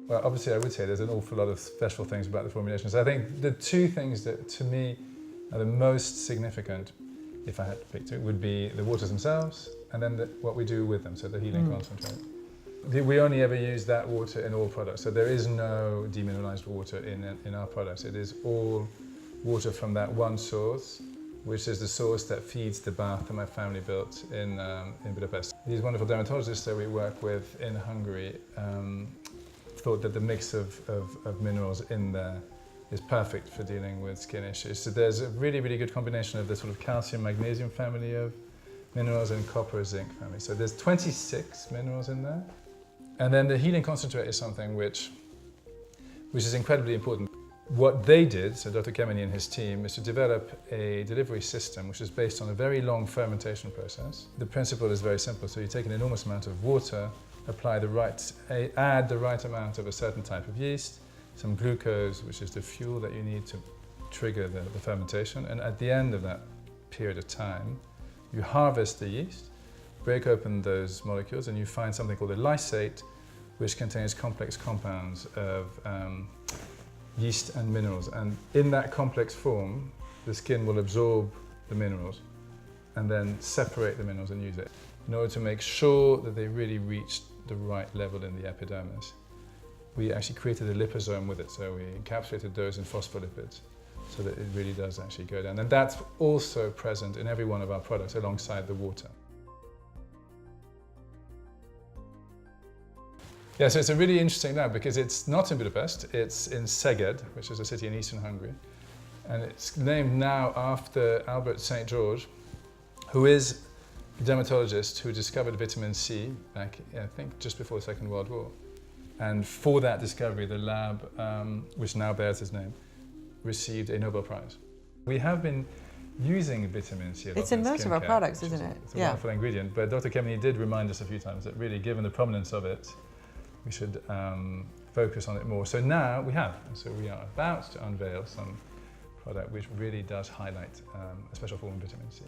Well, obviously I would say there's an awful lot of special things about the formulations. I think the two things that to me are the most significant, if I had to pick two, would be the waters themselves and then what we do with them, so the healing concentrate. We only ever use that water in all products, so there is no demineralized water in our products. It is all water from that one source, which is the source that feeds the bath that my family built in Budapest. These wonderful dermatologists that we work with in Hungary thought that the mix of minerals in there is perfect for dealing with skin issues. So there's a really, really good combination of the sort of calcium-magnesium family of minerals and copper-zinc family. So there's 26 minerals in there. And then the healing concentrate is something which is incredibly important. What they did, so Dr. Kemeny and his team, is to develop a delivery system which is based on a very long fermentation process. The principle is very simple. So you take an enormous amount of water, add the right amount of a certain type of yeast, some glucose, which is the fuel that you need to trigger the fermentation, and at the end of that period of time, you harvest the yeast, break open those molecules, and you find something called a lysate, which contains complex compounds of yeast and minerals. And in that complex form, the skin will absorb the minerals and then separate the minerals and use it in order to make sure that they really reach the right level in the epidermis. We actually created a liposome with it, so we encapsulated those in phospholipids so that it really does actually go down. And that's also present in every one of our products alongside the water. Yeah, so it's a really interesting lab because it's not in Budapest, it's in Szeged, which is a city in eastern Hungary. And it's named now after Albert St. George, who is a dermatologist who discovered vitamin C back, I think, just before the Second World War. And for that discovery, the lab, which now bears his name, received a Nobel Prize. We have been using vitamin C a lot. It's in most of our products, isn't it? It's a wonderful ingredient, but Dr. Kemeny did remind us a few times that really, given the prominence of it, we should focus on it more. So now we have, and so we are about to unveil some product which really does highlight a special form of vitamin C.